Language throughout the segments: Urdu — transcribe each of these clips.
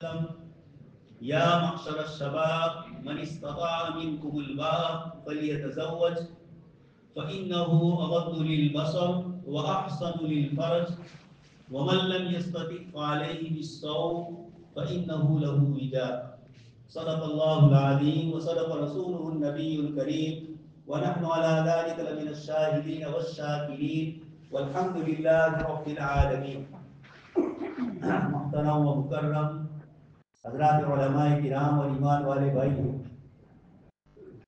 یا معشر الشباب من استطاع منکم الباء فلیتزوج فإنه أغض للبصر وأحسن للفرج ومن لم يستطع فعليه بالصوم فإنه له وجاء. صدق الله العظيم وصدق رسوله النبي الكريم ونحن على ذلك لمن الشاهدين والشاكرين والحمد لله رب العالمين. محترم و مکرم حضرات علماء کرام اور ایمان والے بھائیوں،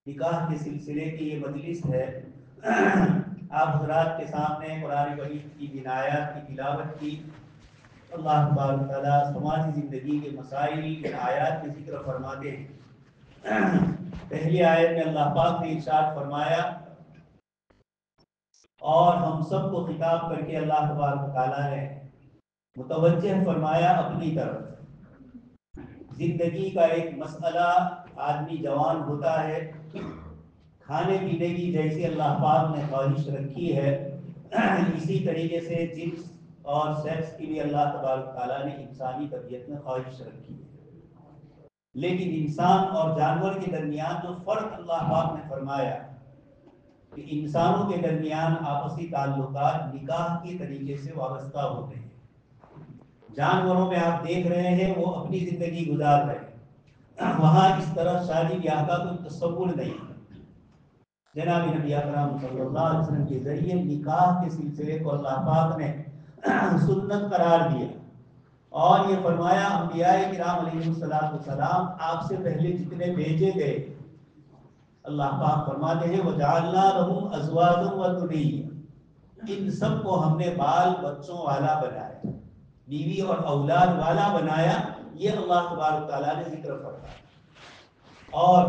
نکاح کے سلسلے کی یہ مجلس ہے۔ آپ حضرات کے سامنے قرآن مجید کی جن آیات کی تلاوت کی، اللہ تبارک تعالیٰ سماجی زندگی کے مسائل ان آیات میں ذکر فرماتے ہیں۔ پہلی آیت میں اللہ پاک نے ارشاد فرمایا اور ہم سب کو خطاب کر کے اللہ تبارک تعالیٰ نے متوجہ فرمایا اپنی طرف۔ زندگی کا ایک مسئلہ، آدمی جوان ہوتا ہے، کھانے پینے کی جیسے اللہ پاک نے خواہش رکھی ہے اسی طریقے سے جنس اور سیکس کی بھی اللہ تبارک تعالیٰ نے انسانی طبیعت میں خواہش رکھی ہے۔ لیکن انسان اور جانور کے درمیان جو فرق اللہ پاک نے فرمایا کہ انسانوں کے درمیان آپسی تعلقات نکاح کے طریقے سے وابستہ ہوتے ہیں۔ جانوروں میں آپ دیکھ رہے ہیں وہ اپنی زندگی گزار رہے ہیں، وہاں اس طرح شادی بیاہ کا کوئی تصور نہیں۔ جناب نبی اکرم صلی اللہ علیہ وسلم کے ذریعے نکاح کے سلسلے کو اللہ پاک نے سنت قرار دیا اور یہ فرمایا انبیاء کرام علیہ السلام آپ سے پہلے جتنے بھیجے گئے، اللہ پاک فرماتے ہیں وَجَعَلْنَا لَهُمْ أَزْوَاجًا وَذُرِّيَّةً، ان سب کو ہم نے بال بچوں والا بنایا، بیوی اور اولاد والا بنایا۔ یہ اللہ تبارک تعالیٰ نے ذکر فرمایا۔ اور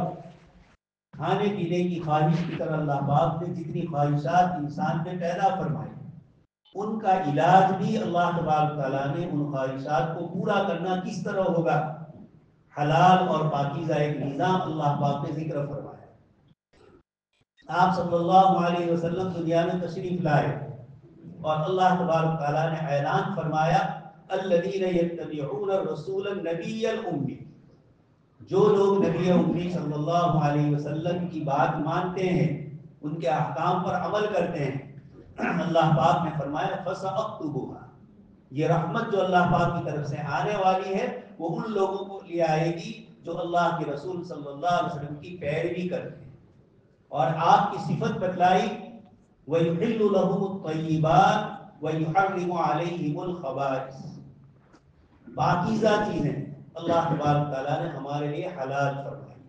کھانے پینے کی خواہش کی طرح اللہ پاک نے جتنی خواہشات انسان میں پیدا فرمائی، ان کا علاج بھی اللہ تبارک تعالیٰ نے ان خواہشات کو پورا کرنا کس طرح ہوگا، حلال اور پاکیزہ ایک نظام اللہ پاک نے ذکر فرمایا۔ آپ صلی اللہ علیہ وسلم دنیا میں تشریف لائے اور اللہ تبارک تعالیٰ نے اعلان فرمایا الذین یتبعون الرسول النبی الامی، جو لوگ نبی امی صلی اللہ علیہ وسلم کی بات مانتے ہیں، ان کے احکام پر عمل کرتے ہیں، اللہ پاک نے فرمایا فَسَأَكْتُبُهَا، یہ رحمت جو اللہ پاک کی طرف سے آنے والی ہے وہ ان لوگوں کو لے آئے گی جو اللہ کے رسول صلی اللہ علیہ وسلم کی پیروی کرتے ہیں۔ اور آپ کی صفت بتلائی وَيُحِلُّ لَهُمُ الطَّيِّبَاتِ وَيُحَرِّمُ عَلَيْهِمُ الْخَبَائِثَ، پاکیزہ چیزیں اللہ تبارک تعالیٰ نے ہمارے لیے حلال فرمائی،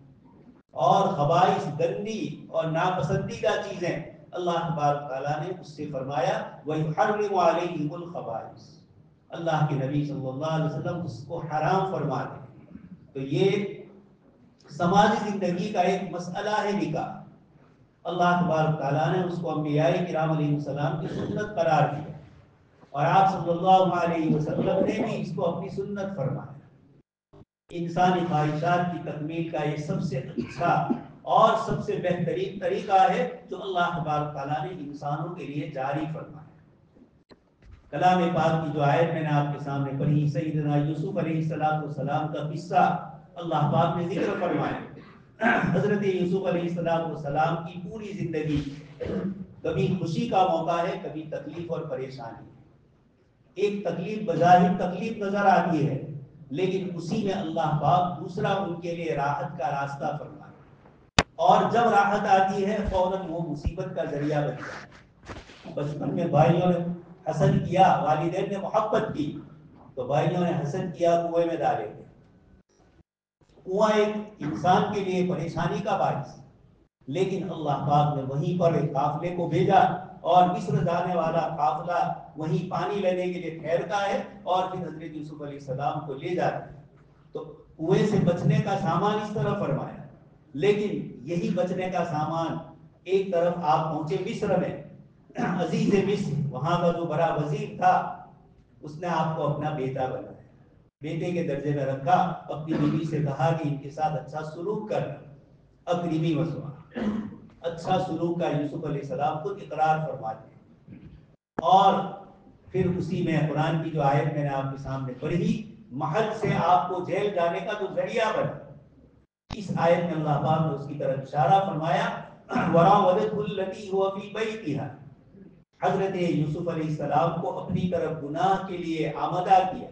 اور خبائث گندی اور ناپسندیدہ چیزیں اللہ تبارک تعالیٰ نے اس سے فرمایا وَيُحَرِّمُ عَلَيْهِمُ الْخَبَائِثَ، اللہ کے نبی صلی اللہ علیہ وسلم اس کو حرام فرما دیں۔ تو یہ سماجی زندگی کا ایک مسئلہ ہے نکاح، اللہ تبارک تعالیٰ نے اس کو انبیاء کرام علیہ السلام کی سنت قرار دیا اور آپ صلی اللہ علیہ وسلم نے بھی اس کو اپنی سنت فرمایا۔ انسانی خواہشات کی تکمیل کا یہ سب سے اچھا اور سب سے بہترین طریقہ ہے جو اللہ تبارک تعالیٰ نے انسانوں کے لیے جاری فرمایا۔ کلام پاک کی جو آیت میں نے آپ کے سامنے پڑھی، سیدنا یوسف علیہ السلام کا قصہ اللہ پاک نے ذکر فرمایا۔ حضرت یوسف علیہ السلام کی پوری زندگی کبھی خوشی کا موقع ہے، کبھی تکلیف اور پریشانی۔ ایک تکلیف بظاہر تکلیف نظر آتی ہے، لیکن اسی میں اللہ پاک دوسرا ان کے لیے راحت کا راستہ فرمایا، اور جب راحت آتی ہے فوراً وہ مصیبت کا ذریعہ بن جاتا ہے۔ بچپن میں بھائیوں نے حسد کیا، والدین نے محبت کی تو بھائیوں نے حسد کیا، کنویں میں ڈالے گئے۔ کنواں ایک انسان کے لیے پریشانی کا باعث، لیکن اللہ پاک نے وہیں پر ایک قافلے کو بھیجا اور مصر جانے والا قافلہ وہیں پانی لینے کے لیے ٹھہرتا ہے اور پھر حضرت یوسف علیہ السلام کو لے جاتے ہیں۔ تو کنویں سے بچنے کا سامان اس طرح فرمایا، لیکن یہی بچنے کا سامان ایک طرف آپ پہنچے مصر میں، عزیز مصر وہاں کا جو بڑا وزیر تھا اس نے آپ کو اپنا بیٹا بنایا، بیٹے کے درجے میں رکھا، اپنی بیوی سے کہا کہ ان کے ساتھ اچھا سلوک کرنا، اکریمی مسوا، اچھا سلوک کا یوسف علیہ السلام خود اقرار فرماتے ہیں۔ اور پھر اسی میں قرآن کی جو آیت میں نے آپ کے سامنے پڑھی محل سے آپ کو جیل جانے کا جو ذریعہ بنا۔ اس آیت میں اللہ پاک نے اس کی طرف اشارہ فرمایا، وراودته التي هو في بيتها، حضرت یوسف علیہ السلام کو اپنی طرف گناہ کے لیے آمادہ کیا،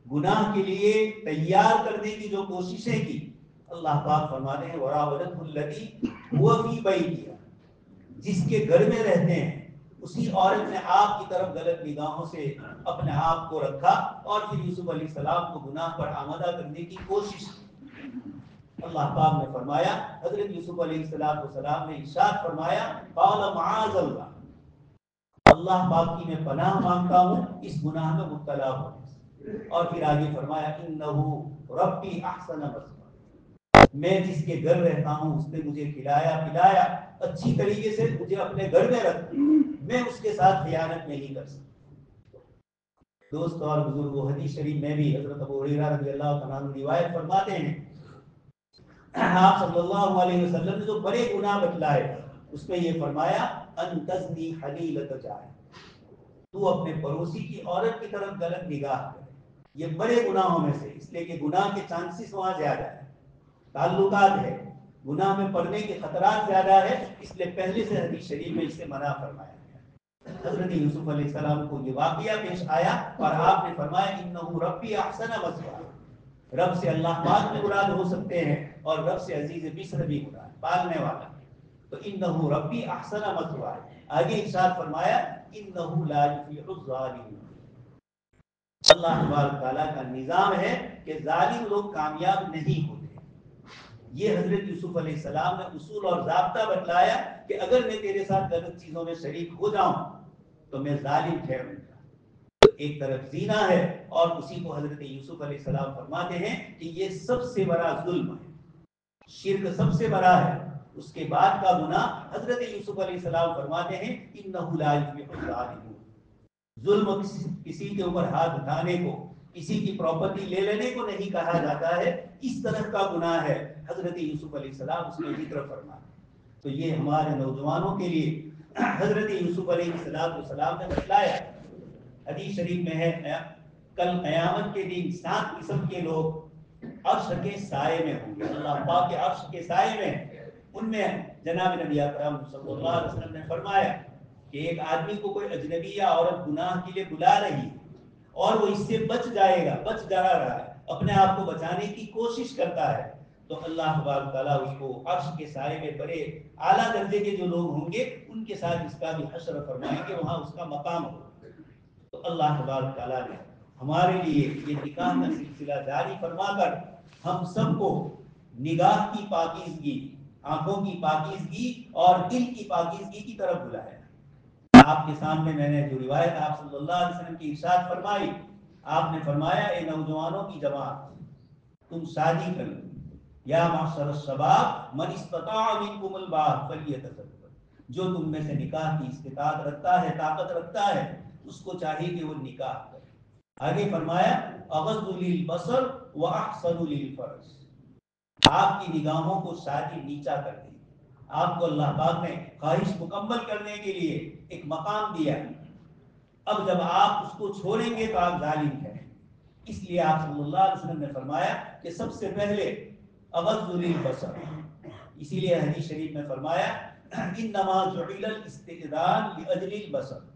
گناہ کے لیے تیار کرنے کی جو کوششیں کی، اللہ پاک فرماتے ہیں وراودته التي هو في بيتها، جس کے گھر میں رہتے ہیں اسی عورت نے آپ کی طرف غلط نگاہوں سے اپنے آپ کو رکھا اور پھر یوسف علیہ السلام کو گناہ پر آمادہ کرنے کی کوشش کی۔ اللہ پاک نے فرمایا، حضرت یوسف علیہ السلام نے ارشاد فرمایا قال معاذ اللہ، اللہ پاک کی میں پناہ مانگتا ہوں اس گناہ میں مبتلا ہونے سے۔ اور پھر آگے فرمایا انہ ربی احسن مثوایا، میں جس کے گھر رہتا ہوں اس نے مجھے کھلایا پلایا، اچھی طریقے سے مجھے اپنے گھر میں رکھا، میں اس کے ساتھ خیانت نہیں کر سکتا۔ دوست اور بزرگوں، حدیث شریف میں بھی حضرت ابو ہریرہ رضی اللہ تعالیٰ عنہ روایت فرماتے ہیں، آپ صلی اللہ علیہ وسلم نے جو بڑے گناہ بتلائے اس میں یہ فرمایا ان تزنی حلیلۃ جار، تو اپنے پڑوسی کی عورت کی طرف غلط نگاہ کرے، یہ بڑے گناہوں میں سے، اس لیے کہ گناہ کے چانسز وہاں زیادہ ہے، تعلقات ہے، گناہ میں پڑنے کے خطرات زیادہ ہے، اس لیے پہلے سے حدیث شریف میں اس سے منع فرمایا گیا۔ حضرت یوسف علیہ السلام کو یہ واقعہ پیش آیا اور آپ نے فرمایا انہ ربی احسن مثوایا، رب سے اللہ پاک میں مراد ہو سکتے ہیں اور رب سے عزیز مصر بھی مراد پالنے والا، تو انہ ربی احسن مثوایا۔ آگے ارشاد فرمایا انہ لا یفلح الظالمون، اللہ تبارک تعالیٰ کا نظام ہے کہ ظالم لوگ کامیاب نہیں ہوتے۔ یہ حضرت یوسف علیہ السلام نے اصول اور ضابطہ بتلایا کہ اگر میں تیرے ساتھ غلط چیزوں میں شریک ہو جاؤں تو میں ظالم ٹھہروں گا۔ ایک طرف زنا ہے اور اسی کو حضرت یوسف علیہ السلام فرماتے ہیں کہ یہ سب سے بڑا ظلم ہے، شرک سب سے بڑا ہے، اس کے بعد کا گناہ حضرت یوسف علیہ السلام فرماتے ہیں انہ لا یفلح الظالمون، ظلم کسی کے اوپر ہاتھ اٹھانے کو، کسی کی پراپرٹی لے لینے کو نہیں کہا جاتا ہے، اس طرح کا گناہ ہے حضرت یوسف علیہ السلام اس میں ذکر فرماتے ہیں۔ تو یہ ہمارے نوجوانوں کے لیے حضرت یوسف علیہ السلام نے بتلایا۔ حدیث شریف میں ہے کل قیامت کے دن 7 قسم کے لوگ عرش کے سائے میں ہوں گے، اللہ پاک کے عرش کے سائے میں، ان میں جناب نبی اکرم صلی اللہ علیہ وسلم نے فرمایا کہ ایک آدمی کو کوئی اجنبی یا عورت گناہ کے لیے بلا رہی ہے اور وہ اس سے بچ جائے گا، بچ جا رہا ہے، اپنے آپ کو بچانے کی کوشش کرتا ہے، تو اللہ تبارک تعالیٰ اس کو عرش کے سائے میں بڑے اعلیٰ درجے کے جو لوگ ہوں گے ان کے ساتھ اس کا بھی حشر فرمائیں گے، وہاں اس کا مقام ہوگا۔ تو اللہ تبارک تعالیٰ نے ہمارے لیے یہ نکاح کا سلسلہ جاری فرما کر ہم سب کو نگاہ کی پاکیزگی، آنکھوں کی پاکیزگی اور دل کی پاکیزگی کی طرف بلایا۔ آپ کے سامنے میں نے جو روایت آپ صلی اللہ علیہ وسلم کی ارشاد فرمائی، آپ نے فرمایا اے نوجوانوں کی جماعت، تم شادی کر لو، یا معشر الشباب من استطاع منکم الباء فلیتزوج، جو تم میں سے نکاح کی استطاعت رکھتا ہے، طاقت رکھتا ہے، اس کو چاہیے کہ وہ نکاح کرے۔ آگے فرمایا اغض للبصر واحسن للفرج، آپ کی نگاہوں کو شادی نیچا کر دی، آپ کو اللہ پاک نے خواہش مکمل کرنے کے لیے ایک مقام دیا، اب جب آپ اس کو چھوڑیں گے تو آپ ظالم ہیں، اس لیے آپ صلی اللہ علیہ وسلم نے فرمایا کہ سب سے پہلے اغض للبصر، اسی لیے حدیث شریف میں فرمایا انما جعل الاستئذان لاجل البصر،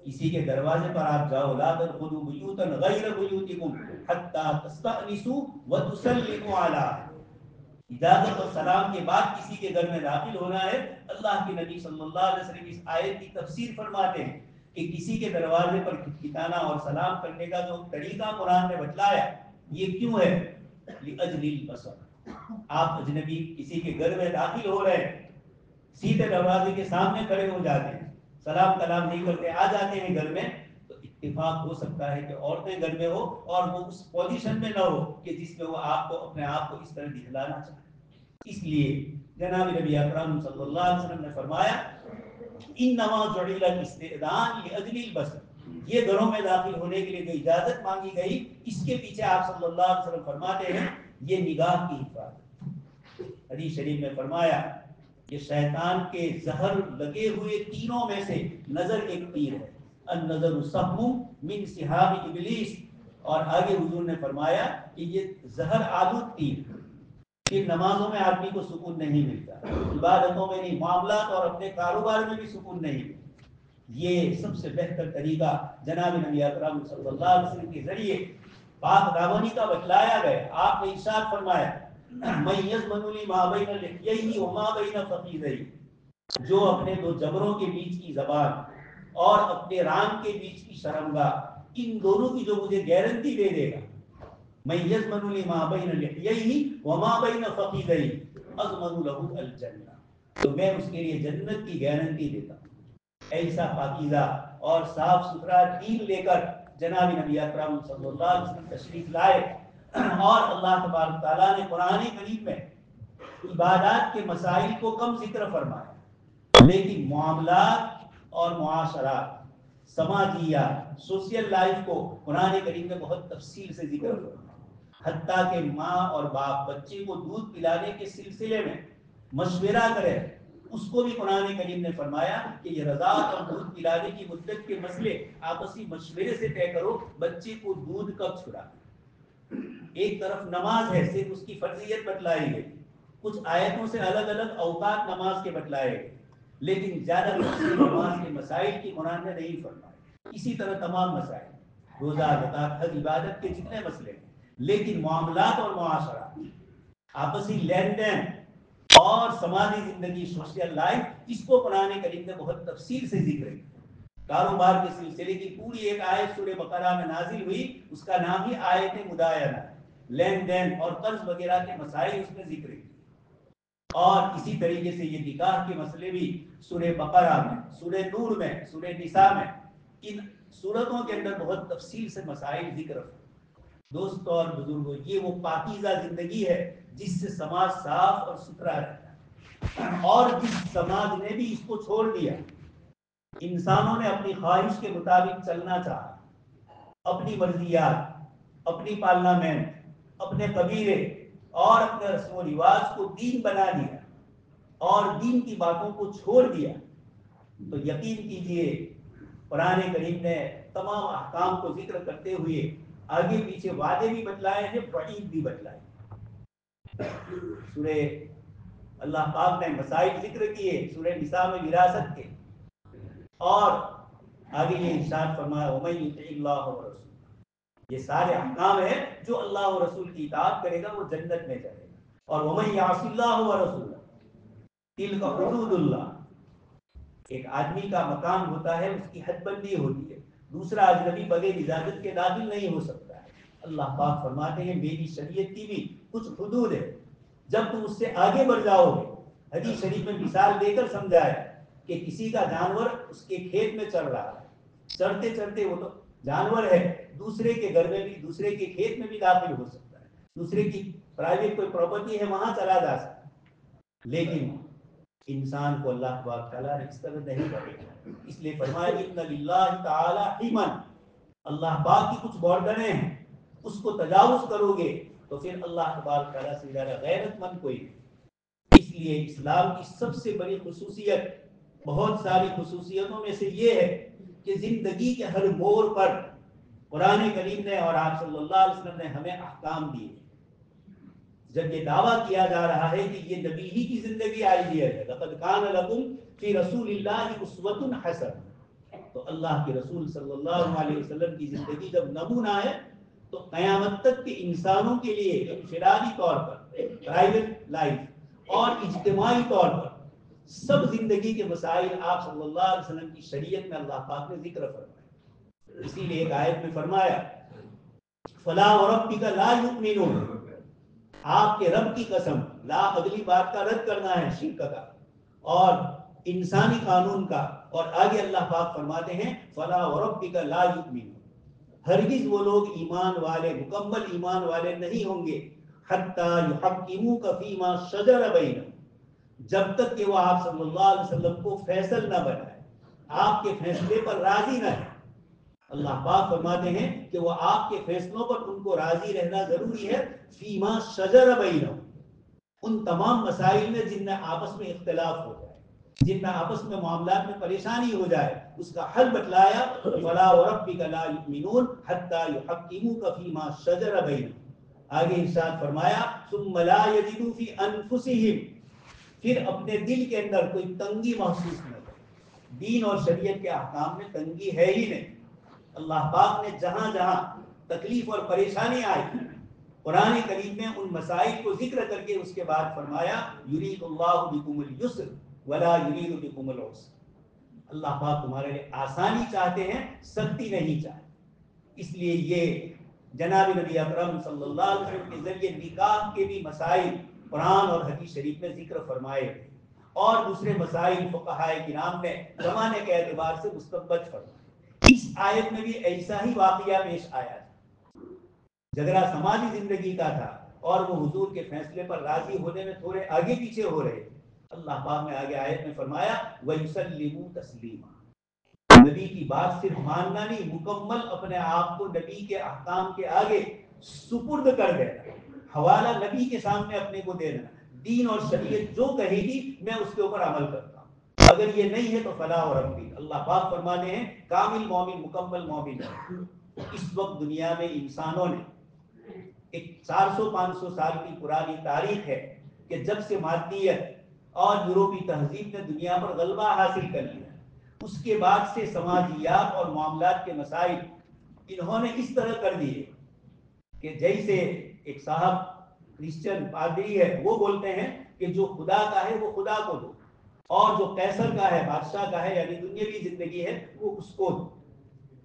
کسی کے دروازے پر آپ جاؤ لا تدخلوا بیوتا غیر بیوتکم حتی تستأنسوا وتسلموا علی، اجازت اور سلام کے بعد کسی کے گھر میں داخل ہونا ہے۔ اللہ کے نبی صلی اللہ علیہ وسلم اس آیت کی تفسیر فرماتے ہیں کہ کسی کے دروازے پر کھٹکھٹانا اور سلام کرنے کا جو طریقہ قرآن نے بتلایا یہ کیوں ہے؟ لأجل البصر، آپ اجنبی کسی کے گھر میں داخل ہو رہے ہیں، سیدھے دروازے کے سامنے کھڑے ہو جاتے ہیں، سلام کلام نہیں کرتے، آ جاتے ہیں گھر میں، تو اتفاق ہو سکتا ہے کہ عورتیں گھر میں ہو اور وہ اس پوزیشن میں نہ ہو کہ جس میں وہ آپ کو اپنے آپ کو اس طرح دکھلانا چاہے۔ اس لیے جناب نبی اکرم صلی اللہ علیہ وسلم نے فرمایا انما جعل الاستئذان لاجل البصر، یہ گھروں میں داخل ہونے کے لیے جو اجازت مانگی گئی اس کے پیچھے آپ صلی اللہ علیہ وسلم فرماتے ہیں یہ نگاہ کی حفاظت۔ حدیث شریف میں فرمایا یہ شیطان کے زہر لگے ہوئے تیروں میں سے نظر ایک تیر ہے، النظر سهم من سہام ابلیس، اور آگے حضور نے فرمایا کہ یہ زہر آلود تیر کہ نمازوں میں آدمی کو سکون نہیں ملتا، عبادتوں میں نہیں، معاملات اور اپنے کاروبار میں بھی سکون نہیں ملتا۔ یہ سب سے بہتر طریقہ جناب نبی اکرم صلی اللہ علیہ وسلم کے ذریعے پاک دامنی کا بتلایا گیا۔ آپ نے ارشاد فرمایا من یضمن لی ما بین لحییہ وما بین فخذیہ، جو اپنے دو جبروں کے بیچ کی زبان اور اپنے ران کے بیچ کی شرمگاہ، ان دونوں کی جو مجھے گارنٹی دے دے گا، من یضمن لی ما بین لحییہ وما بین فخذیہ اضمن له الجنہ، تو میں اس کے لیے جنت کی گارنٹی دیتا ہوں۔ ایسا پاکیزہ اور صاف ستھرا دین لے کر جناب نبی اکرم صلی اللہ علیہ وسلم تشریف لائے، اور اللہ تبارک تعالیٰ نے قرآن کریم میں عبادات کے مسائل کو کم ذکر فرمایا، لیکن معاملات اور معاشرات، سماجیات، سوشل لائف کو قرآن کریم میں بہت تفصیل سے ذکر فرمایا، حتیٰ کہ ماں اور باپ بچے کو دودھ پلانے کے سلسلے میں مشورہ کرے، اس کو بھی قرآن کریم نے فرمایا کہ یہ رضاعت اور دودھ پلانے کی مدت کے مسئلے آپسی مشورے سے طے کرو، بچے کو دودھ کب چھڑانا۔ ایک طرف نماز ہے، صرف اس کی فرضیت بتلائی گئی، کچھ آیتوں سے الگ الگ اوقات نماز کے بتلائے گئے، لیکن زیادہ تفصیل نماز کے مسائل کی قرآن نے نہیں فرمائی۔ اسی طرح تمام مسائل، روزہ، زکات، حج، عبادت کے جتنے مسئلے ہیں، لیکن معاملات اور معاشرات، آپسی لین دین اور سماجی زندگی، سوشل لائف، اس کو قرآن کریم نے بہت تفصیل سے ذکر کیا۔ کاروبار کے سلسلے کی پوری ایک آیت سورہ بقرہ میں نازل ہوئی، اس کا نام ہی آیت مدایانہ، لین دین اور قرض وغیرہ کے مسائل اس میں ذکر کی۔ اور اسی طریقے سے یہ نکاح کے مسئلے بھی سورہ بقرہ میں، سورہ نور میں، سورہ نساء میں، ان سورتوں کے اندر بہت تفصیل سے مسائل ذکر ہوئے۔ دوستو اور بزرگوں، یہ وہ پاکیزہ زندگی ہے جس سے سماج صاف اور ستھرا رہتا ہے، اور جس سماج نے بھی اس کو چھوڑ دیا، انسانوں نے اپنی خواہش کے مطابق چلنا چاہا، اپنی مرضیات، اپنی پارلیمنٹ، اپنے قبیلے اور اپنے رسم و رواج کو دین بنا لیا اور دین کی باتوں کو چھوڑ دیا، تو یقین کیجئے قرآن کریم نے تمام احکام کو ذکر کرتے ہوئے آگے پیچھے وعدے بھی بتلائے ہیں، وعید بھی بتلائے۔ سورہ اللہ پاک نے مسائل ذکر کیے سورہ نساء میں وراثت کے، اور آگے یہ ارشاد فرمایا وَمَن يُطِعِ اللَّهَ وَرَسُولَهُ، یہ سارے احکام ہیں، جو اللہ و رسول کی اطاعت کرے گا وہ جنت میں جائے گا۔ اور وَمَن يَعْصِ اللَّهَ وَرَسُولَهُ تِلْكَ حُدُودُ اللَّهِ، ایک آدمی کا مقام ہوتا ہے، اس کی حد بندی ہوتی ہے، دوسرا اجنبی بغیر اجازت کے داخل نہیں ہو سکتا ہے۔ اللہ پاک فرماتے ہیں میری شریعت کی بھی کچھ حدود ہے، جب تم اس سے آگے بڑھ جاؤ گے، حدیث شریف میں مثال دے کر سمجھایا کہ کسی کا جانور اس کے کھیت میں چر رہا ہے، چرتے چرتے وہ تو جانور ہے، دوسرے کے گھر میں بھی، دوسرے کے کھیت میں بھی داخل ہو سکتا ہے، دوسرے کی پرائیویٹ کوئی پراپرٹی ہے وہاں چلا جا سکتا ہے، لیکن انسان کو اللہ تبارک تعالیٰ نے اس طرح نہیں کرے، اس لیے فرمایا ان للہ تعالی حمن، اللہ پاک کی کچھ بارڈریں ہیں، اس کو تجاوز کرو گے تو پھر اللہ تبارک تعالیٰ سے زیادہ غیرت مند کوئی نہیں۔ اس لیے اسلام کی سب سے بڑی خصوصیت، بہت ساری خصوصیتوں میں سے یہ ہے کہ زندگی کے ہر موڑ پر قرآن کریم نے اور آپ صلی اللہ علیہ وسلم نے ہمیں احکام دیے۔ جب یہ دعویٰ کیا جا رہا ہے کہ یہ نبی ہی کی زندگی آئیڈیل ہے، لقد کان لکم فی رسول اللہ اسوۃ حسنہ، تو اللہ کے رسول صلی اللہ علیہ وسلم کی زندگی جب نمونہ ہے تو قیامت تک کے انسانوں کے لیے انفرادی طور پر، پرائیویٹ لائف اور اجتماعی طور پر سب زندگی کے مسائل آپ صلی اللہ علیہ وسلم کی شریعت میں اللہ پاک نے ذکر فرمایا۔ اسی لیے ایک آیت میں فرمایا فلا وربک لا یؤمنون، آپ کے رب کی قسم، لا اگلی بات کا رد کرنا ہے، شرک کا اور انسانی قانون کا، اور آگے اللہ پاک فرماتے ہیں فلا وربک لا یؤمنون، ہرگز وہ لوگ ایمان والے، مکمل ایمان والے نہیں ہوں گے، حتی یحکموک فیما شجر بینہم، جب تک کہ وہ آپ صلی اللہ علیہ وسلم کو فیصل نہ بنائے، آپ کے فیصلے پر راضی نہ ہے۔ اللہ پاک فرماتے ہیں کہ وہ آپ کے فیصلوں پر ان کو راضی رہنا ضروری ہے، فیما شجر بینہم، ان تمام مسائل میں جن میں آپس میں اختلاف ہو جائے، جن میں آپس میں معاملات میں پریشانی ہو جائے اس کا حل بتلایا. فلا وربک لا یؤمنون حتی یحکموک فیما شجر بینہم. آگے ارشاد فرمایا ثم لا یجدوا فی انفسہم، پھر اپنے دل کے اندر کوئی تنگی محسوس نہ کرے. دین اور شریعت کے احکام میں تنگی ہے ہی نہیں. اللہ پاک نے جہاں جہاں تکلیف اور پریشانی آئی قرآن کریم میں ان مسائل کو ذکر کر کے اس کے بعد فرمایا یرید اللہ بکم اليسر ولا یرید بکم العسر. اللہ پاک تمہارے لیے آسانی چاہتے ہیں، سختی نہیں چاہتے. اس لیے یہ جناب نبی اکرم صلی اللہ علیہ وسلم کے ذریعے نکاح کے بھی مسائل قرآن اور حدیث شریف میں ذکر فرمائے اور دوسرے مسائل فقہاء کرام نے زمانے کے اعتبار سے مستبد فرمائے. اس آیت میں بھی ایسا ہی واقعہ پیش آیا تھا. جھگڑا سماجی زندگی کا تھا اور وہ حضور کے فیصلے پر راضی ہونے میں تھوڑے آگے پیچھے ہو رہے تھے. اللہ پاک نے آگے آیت میں فرمایا وَيُسَلِّمُوا تَسْلِيمًا. نبی کی بات صرف ماننا نہیں، مکمل اپنے آپ کو نبی کے احکام کے آگے سپرد کر دینا، حوالہ نبی کے سامنے اپنے کو دے دینا. دین اور شریعت جو کہے گی میں اس کے اوپر عمل کرتا ہوں، اگر یہ نہیں ہے تو فلا وربی. اللہ پاک فرماتے ہیں کامل مومن، مکمل مومن. اس وقت دنیا میں انسانوں نے ایک 400-500 سال کی پرانی تاریخ ہے کہ جب سے مادیت اور یورپی تہذیب نے دنیا پر غلبہ حاصل کر لیا، اس کے بعد سے سماجیات اور معاملات کے مسائل انہوں نے اس طرح کر دیے کہ جیسے ایک صاحب کرسچن پادری ہے وہ بولتے ہیں کہ جو خدا کا ہے وہ خدا کو دو، اور جو قیصر کا ہے بادشاہ کا ہے یعنی دنیاوی زندگی ہے وہ اس کو دو.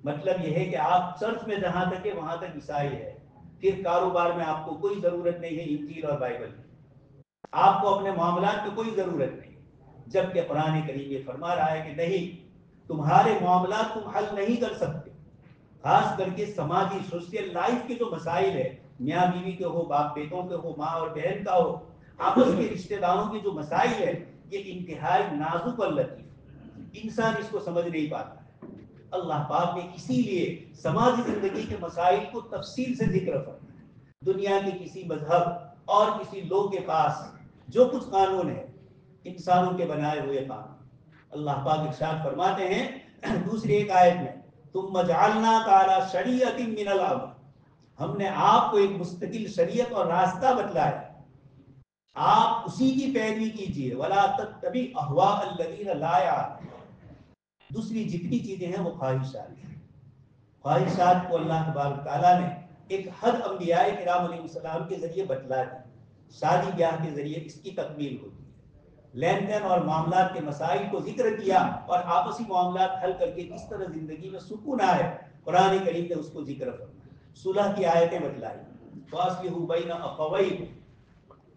مطلب یہ ہے کہ آپ چرچ میں جہاں تک ہے وہاں تک عیسائی ہے، پھر کاروبار میں آپ کو کوئی ضرورت نہیں ہے انجیل اور بائبل کی، آپ کو اپنے معاملات میں کوئی ضرورت نہیں. جبکہ قرآن کریم یہ فرما رہا ہے کہ نہیں، تمہارے معاملات تم حل نہیں کر سکتے. خاص کر کے سماجی سوشل لائف کے جو مسائل ہے، میاں بیوی کے ہو، باپ بیٹوں کے ہو، ماں اور بہن کا ہو، آپس کے رشتہ داروں کے جو مسائل ہے، یہ انتہائی نازک اور لطیف. انسان اس کو سمجھ نہیں پاتا. اللہ پاک نے اسی لیے سماجی زندگی کے مسائل کو تفصیل سے ذکر فرمایا. دنیا کے کسی مذہب اور کسی لوگ کے پاس جو کچھ قانون ہے انسانوں کے بنائے ہوئے قانون. اللہ پاک ارشاد فرماتے ہیں دوسری ایک آیت میں ثم جعلناک علی شریعۃ من الامر. ہم نے آپ کو ایک مستقل شریعت اور راستہ بتلایا، آپ اسی کی پیروی کیجیے. ولا تتبع اہواء الذین لا یعلمون. دوسری جتنی چیزیں ہیں وہ خواہشات ہیں. خواہشات کو اللہ تبارک تعالیٰ نے ایک حد انبیاء کرام علیہ السلام کے ذریعے بتلا دی. شادی بیاہ کے ذریعے اس کی تکمیل ہوتی ہے. لین دین اور معاملات کے مسائل کو ذکر کیا اور آپسی معاملات حل کر کے کس طرح زندگی میں سکون آئے قرآن کریم نے اس کو ذکر فرمایا. صلح کی آیتیں بتلائی فاصلحوا بین اخویکم.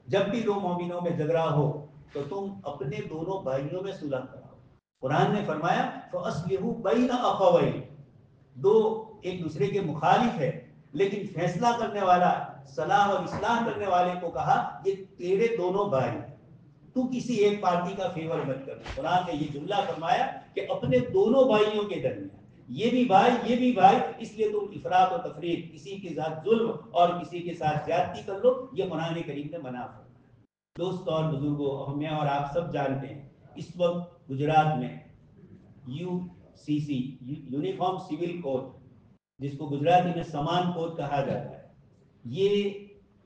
جب بھی دو مومنوں میں جھگڑا ہو تو تم اپنے دونوں بھائیوں میں صلح کراؤ. قرآن نے فرمایا فاصلحوا بین اخویکم. دو ایک دوسرے کے مخالف ہے لیکن فیصلہ کرنے والا، صلاح اور اصلاح کرنے والے کو کہا یہ تیرے دونوں بھائی، تو کسی ایک پارٹی کا فیور مت کر. قرآن نے یہ جملہ فرمایا کہ اپنے دونوں بھائیوں کے درمیان یہ بھی بھائی یہ بھی بھائی، اس لیے تم افراط و تفریق، کسی کے ساتھ ظلم اور کسی کے ساتھ زیادتی کر لو، یہ قرآن کریم نے منع فرمایا. دوست اور بزرگوں، میں اور آپ سب جانتے ہیں اس وقت گجرات میں UCC یونیفارم سول کوڈ، جس کو گجراتی میں سمان کوڈ کہا جاتا ہے، یہ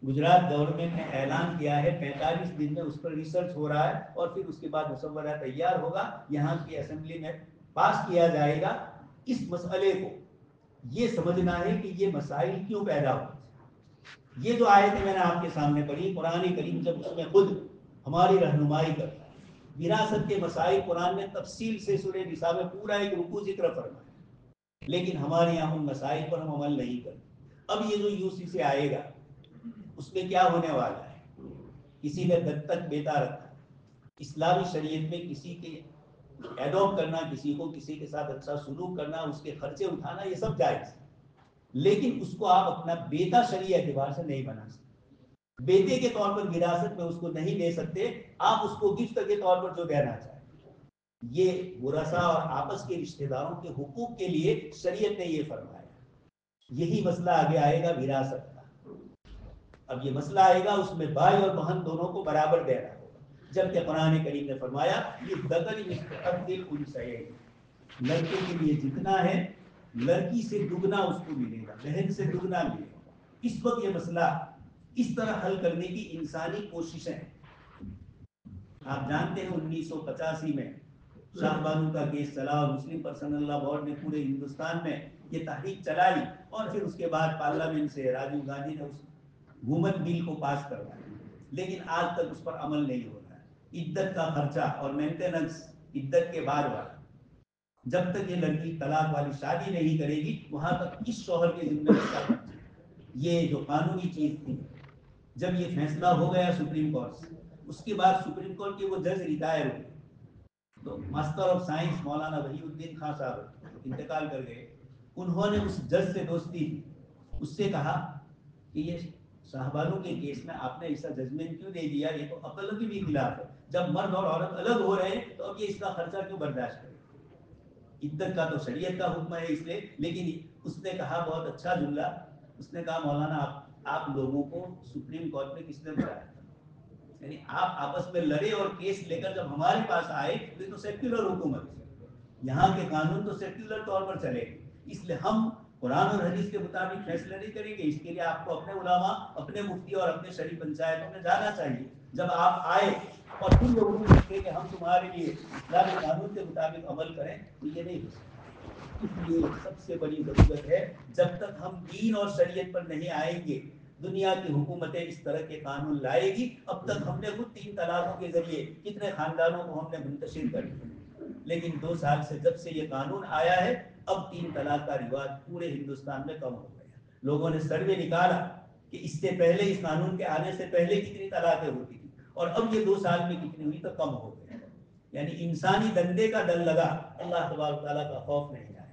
گجرات گورنمنٹ نے اعلان کیا ہے 45 دن میں اس پر ریسرچ ہو رہا ہے اور پھر اس کے بعد مسودہ تیار ہوگا، یہاں کی اسمبلی میں پاس کیا جائے گا. اس مسئلے کو یہ سمجھنا ہے کہ یہ مسائل کیوں پیدا ہوتے ہیں. یہ جو آیتیں میں نے آپ کے سامنے پڑھی، قرآن کریم جب اس میں خود ہماری رہنمائی کرتا ہے. وراثت کے مسائل قرآن نے تفصیل سے سورہ نساء میں پورا ایک رکوع ذکر فرمایا، لیکن ہمارے یہاں ان مسائل پر ہم عمل نہیں کرتے. اب یہ جو UCC آئے گا اس میں کیا ہونے والا ہے؟ کسی نے دستک بیٹا رکھا، اسلامی شریعت میں کسی کے ایڈاپٹ کرنا، کسی کو کسی کے ساتھ اچھا سلوک کرنا، اس کے خرچے اٹھانا، یہ سب جائز ہے، لیکن اس کو آپ اپنا بیٹا شرعی اعتبار سے نہیں بنا سکتے. بیٹے کے طور پر وراثت میں اس کو نہیں دے سکتے، آپ اس کو گفٹ کے طور پر جو دینا چاہیں. یہ ورثہ اور آپس کے رشتہ داروں کے حقوق کے لیے شریعت نے یہ فرمایا. یہی مسئلہ آگے آئے گا وراثت کا. اب یہ مسئلہ آئے گا اس میں بھائی اور بہن دونوں کو برابر دینا ہوگا. جبکہ قرآن کریم نے فرمایا لڑکے کے لیے جتنا ہے لڑکی سے دگنا اس کو ملے گا، بہن سے دگنا ملے گا۔ اس وقت یہ مسئلہ اس طرح حل کرنے کی انسانی کوششیں، آپ جانتے ہیں 1985 میں شاہ بانو کا کیس چلا اور مسلم پرسنل لا بورڈ نے پورے ہندوستان میں یہ تحریک چلائی، اور پھر اس کے بعد پارلیمنٹ سے راجیو گاندھی نے اس وومن بل کو پاس کروایا، لیکن آج تک اس پر عمل نہیں ہو رہا ہے۔ عدت کا خرچہ اور مینٹیننس عدت کے بعد والا، جب تک یہ لڑکی طلاق والی شادی نہیں کرے گی وہاں تک اس شوہر کے ذمہ اس کا خرچہ۔ یہ جو قانونی چیز تھی، جب یہ فیصلہ ہو گیا سپریم کورٹ سے، اس کے بعد سپریم کورٹ کے وہ جج ریٹائر ہوئے، تو ماسٹر آف سائنس مولانا وحی الدین خان صاحب انتقال کر گئے، انہوں نے اس جج سے دوستی کی، اس سے کہا کہ یہ شاہبانو کے کیس میں آپ نے ایسا ججمنٹ کیوں دے دیا، یہ تو عقل کی بھی خلاف ہے، جب مرد اور عورت الگ ہو رہے ہیں تو اب یہ اس کا خرچہ کیوں برداشت کرے۔ عدت کا تو شریعت کا حکم ہے اس لیے، لیکن اس نے کہا بہت اچھا جملہ، اس نے کہا مولانا آپ لوگوں کو سپریم کورٹ میں کس نے بلایا، یعنی آپ آپس میں لڑے اور کیس لے کر جب ہمارے پاس آئے تو یہ تو سیکولر حکومت ہے، یہاں کے قانون تو سیکولر طور پر چلے، اس لیے ہم قرآن اور حدیث کے مطابق فیصلے نہیں کریں گے، اس کے لیے آپ کو اپنے علماء، اپنے مفتی اور اپنے شہری پنچایتوں میں جانا چاہیے۔ جب آپ آئے اور پھر لوگوں کو کہ ہم تمہارے لیے اسلامی قانون کے مطابق عمل کریں تو یہ نہیں ہو سکتا۔ اس لیے سب سے بڑی ضرورت ہے جب تک ہم دین اور شریعت پر نہیں آئیں گے، دنیا کی حکومتیں اس طرح کے قانون لائے گی، اب تک ہم نے خود 3 طلاقوں کے ذریعے کتنے خاندانوں کو ہم نے منتشر کر دیا، لیکن 2 سال سے جب سے یہ قانون آیا ہے اب 3 طلاق کا رواج پورے ہندوستان میں کم ہو گیا۔ لوگوں نے سروے نکالا کہ اس سے پہلے، اس قانون کے آنے سے پہلے کتنی طلاقیں ہوتی تھی اور اب یہ 2 سال میں کتنی ہوئی تو کم ہو گیا، یعنی انسانی دندے کا ڈر لگا، اللہ تبارک تعالیٰ کا خوف نہیں آیا۔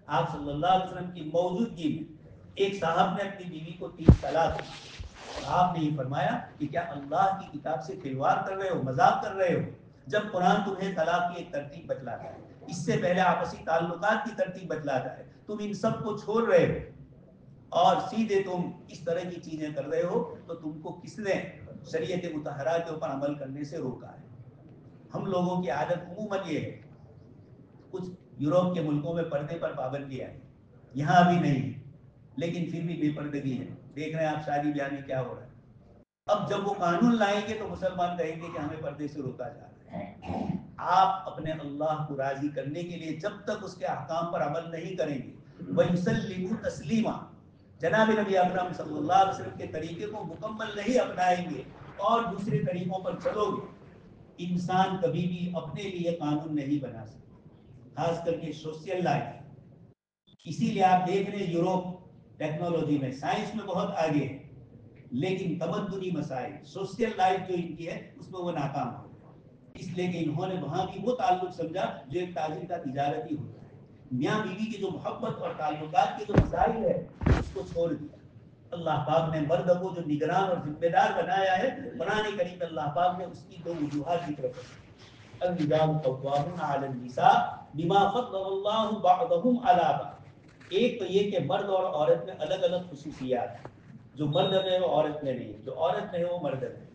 آپ صلی اللہ علیہ وسلم کی موجودگی میں ایک صاحب نے اپنی بیوی کو 3 طلاق دی، آپ نے یہ فرمایا کہ کیا اللہ کی کتاب سے کھلواڑ کر رہے ہو، مذاق کر رہے ہو، جب قرآن تمہیں طلاق کی ایک ترتیب بتلاتا ہے، اس سے پہلے آپسی تعلقات کی ترتیب بتلاتا ہے، تم ان سب کو چھوڑ رہے ہو اور سیدھے تم اس طرح کی چیزیں کر رہے ہو، تو تم کو کس نے شریعت مطہرہ کے اوپر عمل کرنے سے روکا ہے؟ ہم لوگوں کی عادت عموماً یہ ہے، کچھ یورپ کے ملکوں میں پردے پر پابندی ہے، یہاں ابھی نہیں ہے، لیکن پھر بھی بے پردگی ہے، دیکھ رہے ہیں آپ شادی بیاہ میں کیا ہو رہا ہے۔ اب جب وہ قانون لائیں گے تو مسلمان کہیں گے کہ ہمیں پردے سے روکا جا رہا ہے۔ آپ اپنے اللہ کو راضی کرنے کے لیے جب تک اس کے احکام پر عمل نہیں کریں گے، وَيُسَلِّمُوا تَسْلِيمًا، جناب نبی اکرم صلی اللہ علیہ وسلم کے طریقے کو مکمل نہیں اپنائیں گے اور دوسرے طریقوں پر چلو گے، انسان کبھی بھی اپنے لیے قانون نہیں بنا سکتا، خاص کر کے سوشل لائف۔ اسی لیے آپ دیکھ رہے ہیں یوروپ ٹیکنالوجی میں، سائنس میں بہت آگے ہے، لیکن تمدنی مسائل، سوشل لائف جو ان کی ہے اس میں وہ ناکام ہو گئے، اس لیے کہ انہوں نے وہاں بھی وہ تعلق سمجھا جو ایک تاجر کا تجارتی ہوتا ہے، میاں بیوی کی جو محبت اور تعلقات کے جو مسائل ہے اس کو چھوڑ دیا۔ اللہ پاک نے مرد کو جو نگران اور ذمہ دار بنایا ہے، قرآن کریم اللہ پاک نے اس کی 2 وجوہات ذکر کی، الرجال قوامون علی النساء بما فضل اللہ بعضهم علی بعض۔ ایک تو یہ کہ مرد اور عورت میں الگ الگ خصوصیات ہیں، جو مرد میں ہے وہ عورت میں نہیں، جو عورت میں ہے وہ مرد میں،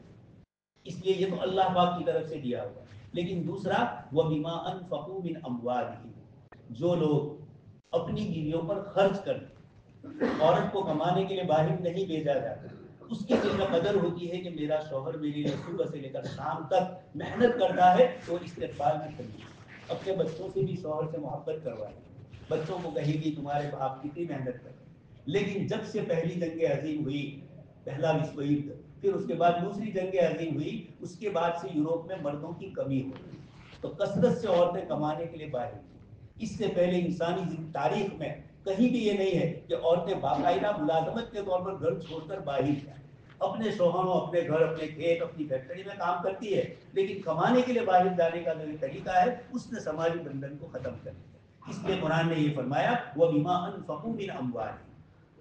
اس لیے یہ تو اللہ پاک کی طرف سے دیا ہوا ہے۔ لیکن دوسرا وَبِمَا أَنفَقُوا مِنْ أَمْوَالِهِمْ، جو لوگ اپنی بیویوں پر خرچ کرتے، عورت کو کمانے کے لیے باہر نہیں بھیجا جاتا، اس کی دل میں قدر ہوتی ہے کہ میرا شوہر میرے لیے صبح سے لے کر شام تک محنت کرتا ہے، تو استقبال میں کریے، اپنے بچوں سے بھی شوہر سے محبت کروائے، بچوں کو کہے گی تمہارے باپ کتنی محنت کر رہے ہیں۔ لیکن جب سے پہلی جنگ عظیم ہوئی، پہلا وشو یدھ، پھر اس کے بعد دوسری جنگ عظیم ہوئی، اس کے بعد سے یوروپ میں مردوں کی کمی ہوئی، تو کثرت سے عورتیں کمانے کے لیے باہر گئی۔ اس سے پہلے انسانی تاریخ میں کہیں بھی یہ نہیں ہے کہ عورتیں باقاعدہ ملازمت کے طور پر گھر چھوڑ کر باہر جائیں، اپنے شوہروں، اپنے گھر، اپنے کھیت، اپنی فیکٹری میں کام کرتی ہے، لیکن کمانے کے لیے باہر جانے کا جو طریقہ ہے اس نے سماجی بندھن کو ختم کر دیا۔ اس لیے قرآن نے یہ فرمایا وَبِمَا أَنفَقُوا مِنْ أَمْوَالِهِمْ،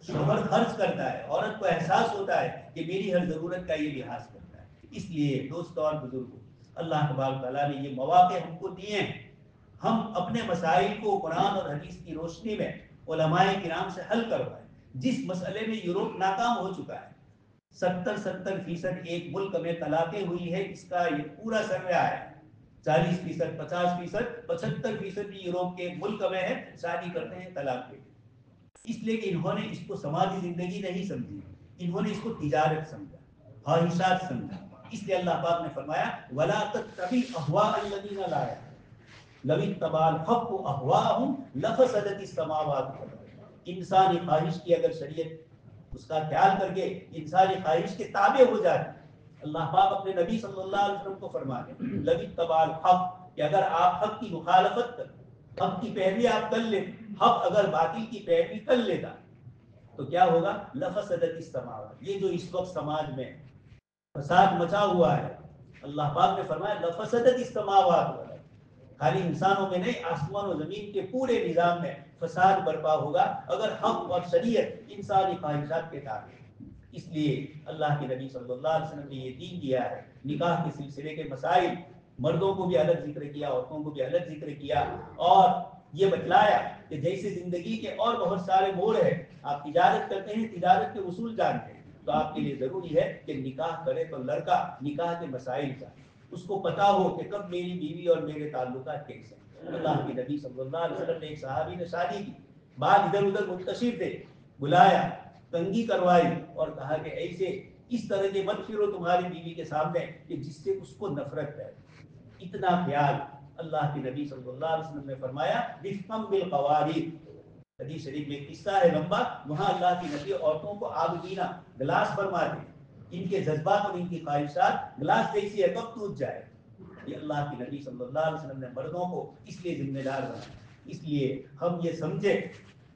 شوہر خرچ کرتا ہے، عورت کو احساس ہوتا ہے کہ میری ہر ضرورت کا یہ لحاظ کرتا ہے۔ اس لیے دوستوں اور بزرگوں، اللہ تبارک تعالیٰ نے یہ مواقع ہم کو دیے ہیں، ہم اپنے مسائل کو قرآن اور حدیث کی روشنی میں علماء کرام سے حل کروائیں۔ جس مسئلے میں یورپ ناکام ہو چکا ہے، 70% ایک ملک میں طلاقیں ہوئی ہے، اس کا یہ پورا سروے آیا ہے۔ 40%، 50%، 75% بھی یوروپ کے ملک میں ہے، شادی کرتے ہیں طلاق پہ، اس لیے کہ انہوں نے اس کو سماجی زندگی نہیں سمجھی، انہوں نے اس کو تجارت سمجھا، خواہشات سمجھا۔ اس لیے اللہ پاک نے فرمایا وَلَا تَتَّبِعْ أَهْوَاءَ الَّذِينَ لَا يَعْلَمُونَ لَوِ اتَّبَعَ الْحَقُّ أَهْوَاءَهُمْ لَفَسَدَتِ السَّمَاوَاتُ۔ انسانی خواہش کی اگر شریعت اس کا خیال کر کے انسانی خواہش کے تابع ہو جائے، اللہ پاک اپنے نبی صلی اللہ علیہ وسلم کو فرماتے ہیں لَوِ اتَّبَعَ الْحَقُّ، کہ اگر آپ حق کی مخالفت کر، حق کی پیروی آپ کر لیں، حق اگر باطل کی پیروی کر لے گا تو کیا ہوگا؟ لفسدت السماوات، یہ جو اس وقت سماج میں فساد مچا ہوا ہے، اللہ پاک نے فرمایا لفسدت السماوات، خالی انسانوں میں نہیں، آسمان و زمین کے پورے نظام میں فساد برپا ہوگا اگر حق اور شریعت انسانی خواہشات کے تابع۔ اس لیے اللہ کے نبی صلی اللہ علیہ وسلم نے یہ دین دیا ہے، نکاح کے سلسلے کے مسائل مردوں کو بھی الگ ذکر کیا، عورتوں کو بھی الگ ذکر کیا، اور یہ بتلایا کہ جیسے زندگی کے اور بہت سارے موڑ ہیں، آپ تجارت کرتے ہیں، تجارت کے اصول جانتے ہیں، تو آپ کے لیے ضروری ہے کہ نکاح کرے تو لڑکا نکاح کے مسائل جانے، اس کو پتا ہو کہ کب میری بیوی اور میرے تعلقات کیسے ہیں۔ اللہ کے نبی صلی اللہ علیہ وسلم نے ایک صحابی نے شادی کی، بعد ادھر ادھر منتشر تھے، بلایا، تنگی کروائی اور کہا کہ ایسے اس طرح کے مت پھرو تمہاری بیوی کے سامنے کہ جس سے اس کو نفرت ہے۔ اتنا خیال اللہ کے نبی صلی اللہ علیہ وسلم نے فرمایا رفقم بالقواریر۔ حدیث شریف میں ایک قصہ ہے لمبا، وہاں اللہ کے نبی عورتوں کو آبگینہ گلاس فرماتے، ان کے جذبات اور ان کی خواہشات گلاس جیسی ہے، کب ٹوٹ جائے۔ یہ اللہ کے نبی صلی اللہ علیہ وسلم نے مردوں کو اس لیے ذمہ دار بنایا۔ اس لیے ہم یہ سمجھے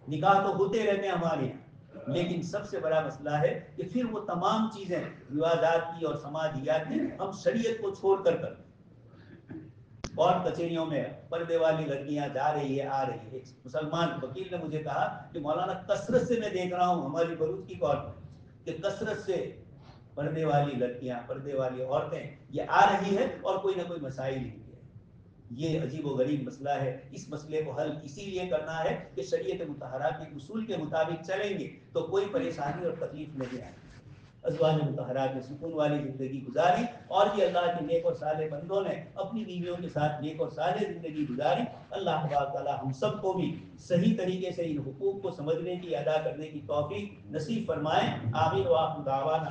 نکاح تو ہوتے رہتے ہیں ہمارے یہاں، لیکن سب سے بڑا مسئلہ ہے کہ پھر وہ تمام چیزیں روایات کی اور سماجیات کی ہم شریعت کو چھوڑ کر کرتے۔ اور کچہریوں میں پردے والی لڑکیاں جا رہی ہے، آ رہی ہے۔ مسلمان وکیل نے مجھے کہا کہ مولانا کثرت سے میں دیکھ رہا ہوں ہماری بلوچ کی کورٹ میں کہ کثرت سے پردے والی لڑکیاں، پردے والی عورتیں یہ آ رہی ہے اور کوئی نہ کوئی مسائل ہی ہے۔ یہ عجیب و غریب مسئلہ ہے۔ اس مسئلے کو حل اسی لیے کرنا ہے کہ شریعت مطہرہ کے اصول کے مطابق چلیں گے تو کوئی پریشانی اور تکلیف نہیں آئے۔ ازواج مطہرات نے سکون والی زندگی گزاری، اور بھی اللہ کے نیک اور صالح بندوں نے اپنی بیویوں کے ساتھ نیک اور صالح زندگی گزاری۔ اللہ تبارک تعالی ہم سب کو بھی صحیح طریقے سے ان حقوق کو سمجھنے کی، ادا کرنے کی توفیق نصیب فرمائے۔ آمین وآخر دعوانا